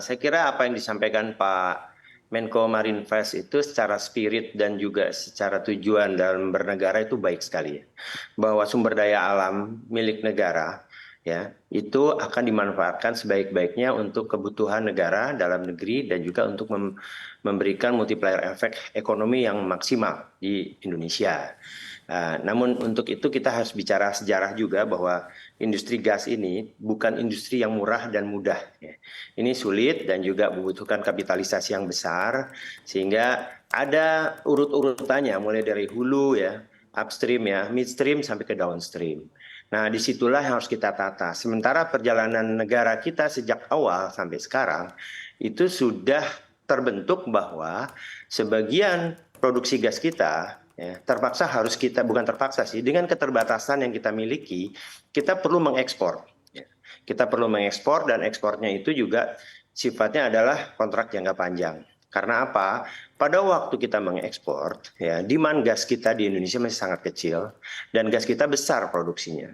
Saya kira apa yang disampaikan Pak Menko Marinvest itu secara spirit dan juga secara tujuan dalam bernegara itu baik sekali ya. Bahwa sumber daya alam milik negara ya itu akan dimanfaatkan sebaik-baiknya untuk kebutuhan negara dalam negeri dan juga untuk memberikan multiplier efek ekonomi yang maksimal di Indonesia. Namun untuk itu kita harus bicara sejarah juga bahwa industri gas ini bukan industri yang murah dan mudah ya. Ini sulit dan juga membutuhkan kapitalisasi yang besar sehingga ada urut-urutannya mulai dari hulu ya, upstream ya, midstream sampai ke downstream. Nah, disitulah yang harus kita tata. Sementara perjalanan negara kita sejak awal sampai sekarang itu sudah terbentuk bahwa sebagian produksi gas kita ya, terpaksa harus kita, bukan terpaksa sih, dengan keterbatasan yang kita miliki, kita perlu mengekspor. Ya. Kita perlu mengekspor dan ekspornya itu juga sifatnya adalah kontrak jangka panjang. Karena apa? Pada waktu kita mengekspor, ya, demand gas kita di Indonesia masih sangat kecil dan gas kita besar produksinya.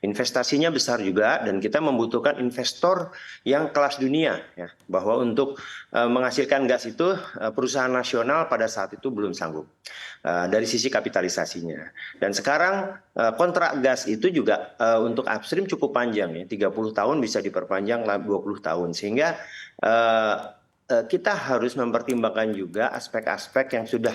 Investasinya besar juga dan kita membutuhkan investor yang kelas dunia ya, bahwa untuk menghasilkan gas itu perusahaan nasional pada saat itu belum sanggup dari sisi kapitalisasinya. Dan sekarang kontrak gas itu juga untuk upstream cukup panjang ya, 30 tahun bisa diperpanjang 20 tahun sehingga kita harus mempertimbangkan juga aspek-aspek yang sudah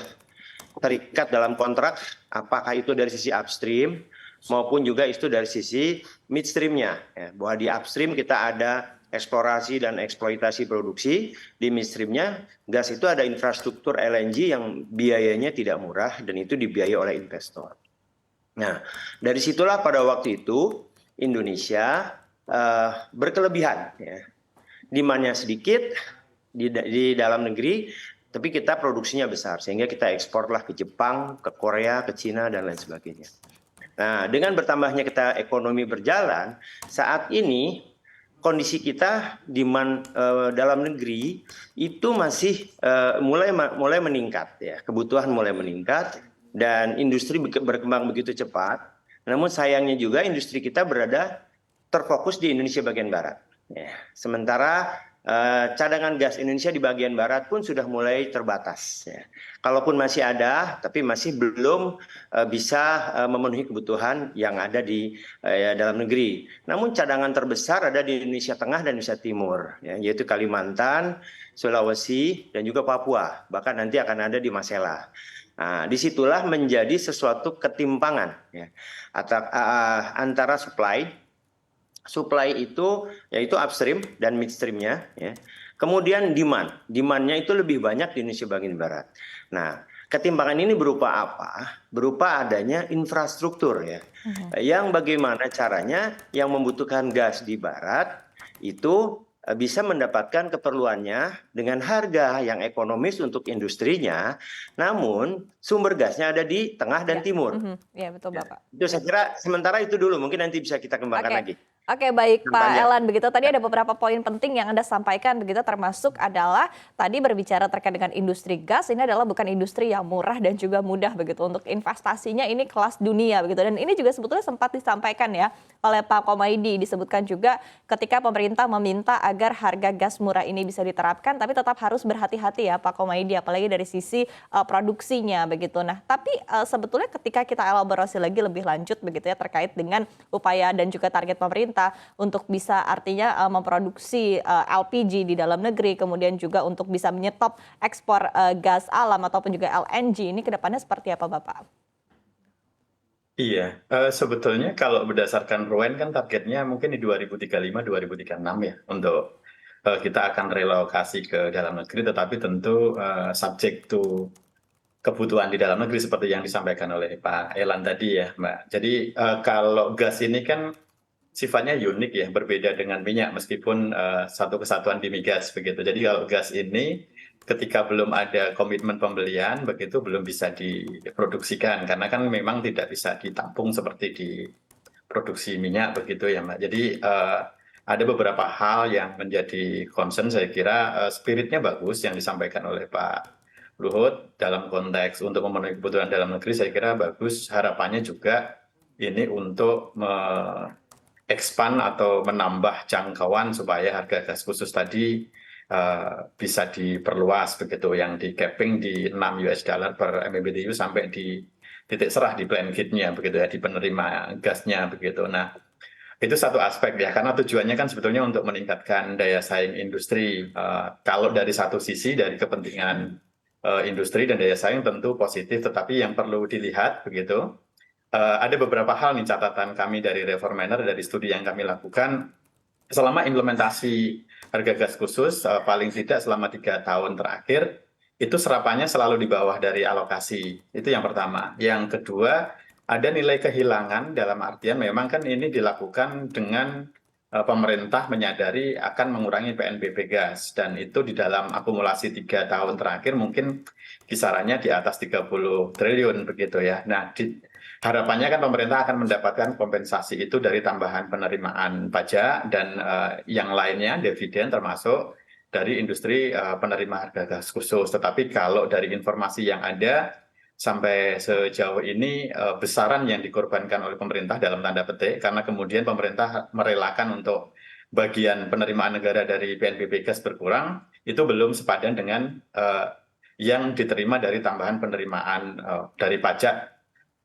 terikat dalam kontrak, apakah itu dari sisi upstream maupun juga itu dari sisi midstreamnya. Ya, bahwa di upstream kita ada eksplorasi dan eksploitasi produksi, di midstreamnya gas itu ada infrastruktur LNG yang biayanya tidak murah dan itu dibiayai oleh investor. Nah, dari situlah pada waktu itu Indonesia berkelebihan, ya. Demandnya sedikit di dalam negeri, tapi kita produksinya besar sehingga kita eksporlah ke Jepang, ke Korea, ke Cina dan lain sebagainya. Nah, dengan bertambahnya kita ekonomi berjalan, saat ini kondisi kita demand dalam negeri itu masih mulai meningkat ya, kebutuhan mulai meningkat dan industri berkembang begitu cepat. Namun sayangnya juga industri kita berada terfokus di Indonesia bagian barat. Ya. Sementara cadangan gas Indonesia di bagian barat pun sudah mulai terbatas. Ya. Kalaupun masih ada, tapi masih belum bisa memenuhi kebutuhan yang ada di dalam negeri. Namun cadangan terbesar ada di Indonesia Tengah dan Indonesia Timur, ya, yaitu Kalimantan, Sulawesi, dan juga Papua. Bahkan nanti akan ada di Masela. Nah, disitulah menjadi sesuatu ketimpangan ya, antara supply itu yaitu upstream dan midstreamnya ya. Kemudian demandnya itu lebih banyak di Indonesia bagian barat. Nah, ketimpangan ini berupa apa? Berupa adanya infrastruktur ya. Yang bagaimana caranya yang membutuhkan gas di barat itu bisa mendapatkan keperluannya dengan harga yang ekonomis untuk industrinya, namun sumber gasnya ada di tengah dan timur. Ya, betul Bapak. Itu saya kira sementara itu dulu, mungkin nanti bisa kita kembangkan lagi. Oke, baik Pak Banyak. Elan, begitu tadi ada beberapa poin penting yang Anda sampaikan begitu, termasuk adalah tadi berbicara terkait dengan industri gas, ini adalah bukan industri yang murah dan juga mudah begitu, untuk investasinya ini kelas dunia begitu, dan ini juga sebetulnya sempat disampaikan ya oleh Pak Komaydi, disebutkan juga ketika pemerintah meminta agar harga gas murah ini bisa diterapkan, tapi tetap harus berhati-hati ya Pak Komaydi, apalagi dari sisi produksinya begitu. Nah, tapi sebetulnya ketika kita elaborasi lagi lebih lanjut begitu ya terkait dengan upaya dan juga target pemerintah untuk bisa artinya memproduksi LPG di dalam negeri, kemudian juga untuk bisa menyetop ekspor gas alam ataupun juga LNG, ini kedepannya seperti apa Bapak? Iya, sebetulnya kalau berdasarkan RUEN kan targetnya mungkin di 2035-2036 ya untuk kita akan relokasi ke dalam negeri, tetapi tentu subject to kebutuhan di dalam negeri seperti yang disampaikan oleh Pak Elan tadi ya, Mbak. Jadi kalau gas ini kan sifatnya unik ya, berbeda dengan minyak meskipun satu kesatuan di migas begitu. Jadi kalau gas ini ketika belum ada komitmen pembelian begitu belum bisa diproduksikan karena kan memang tidak bisa ditampung seperti di produksi minyak begitu ya Mbak. Jadi ada beberapa hal yang menjadi concern, saya kira spiritnya bagus yang disampaikan oleh Pak Luhut dalam konteks untuk memenuhi kebutuhan dalam negeri, saya kira bagus. Harapannya juga ini untuk expand atau menambah jangkauan supaya harga gas khusus tadi bisa diperluas begitu, yang di capping di 6 US dollar per MMBTU sampai di titik serah di plant gate-nya begitu ya, di penerima gasnya begitu. Nah, itu satu aspek ya, karena tujuannya kan sebetulnya untuk meningkatkan daya saing industri. Kalau dari satu sisi dari kepentingan industri dan daya saing tentu positif, tetapi yang perlu dilihat begitu, ada beberapa hal nih catatan kami dari Reforminer, dari studi yang kami lakukan selama implementasi harga gas khusus, paling tidak selama 3 tahun terakhir itu serapannya selalu di bawah dari alokasi. Itu yang pertama. Yang kedua, ada nilai kehilangan dalam artian memang kan ini dilakukan dengan pemerintah menyadari akan mengurangi PNBP gas, dan itu di dalam akumulasi 3 tahun terakhir mungkin kisarannya di atas 30 triliun begitu ya. Nah, harapannya kan pemerintah akan mendapatkan kompensasi itu dari tambahan penerimaan pajak dan yang lainnya, dividen termasuk dari industri penerima harga gas khusus. Tetapi kalau dari informasi yang ada sampai sejauh ini, besaran yang dikorbankan oleh pemerintah dalam tanda petik, karena kemudian pemerintah merelakan untuk bagian penerimaan negara dari PNBP gas berkurang, itu belum sepadan dengan yang diterima dari tambahan penerimaan dari pajak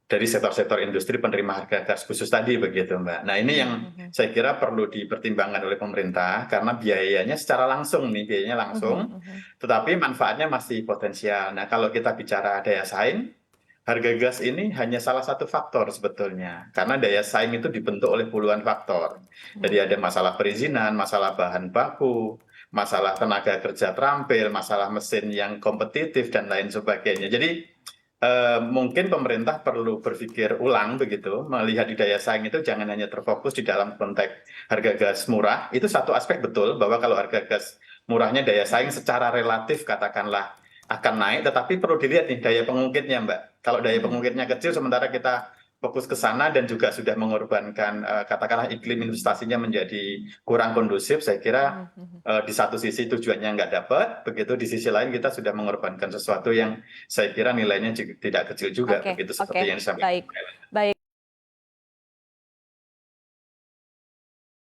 dari sektor-sektor industri penerima harga gas khusus tadi begitu, Mbak. Nah, ini yang saya kira perlu dipertimbangkan oleh pemerintah karena biayanya secara langsung nih, biayanya langsung, tetapi manfaatnya masih potensial. Nah, kalau kita bicara daya saing, harga gas ini hanya salah satu faktor sebetulnya, karena daya saing itu dibentuk oleh puluhan faktor. Jadi ada masalah perizinan, masalah bahan baku, masalah tenaga kerja terampil, masalah mesin yang kompetitif, dan lain sebagainya. Jadi mungkin pemerintah perlu berpikir ulang begitu, melihat di daya saing itu jangan hanya terfokus di dalam konteks harga gas murah. Itu satu aspek betul, bahwa kalau harga gas murahnya daya saing secara relatif katakanlah akan naik, tetapi perlu dilihat nih daya pengungkitnya, Mbak. Kalau daya pengungkitnya kecil sementara kita fokus ke sana dan juga sudah mengorbankan katakanlah iklim investasinya menjadi kurang kondusif, saya kira di satu sisi tujuannya nggak dapat, begitu di sisi lain kita sudah mengorbankan sesuatu yang saya kira nilainya tidak kecil juga, Oke, begitu oke, seperti yang disampaikan. baik, baik.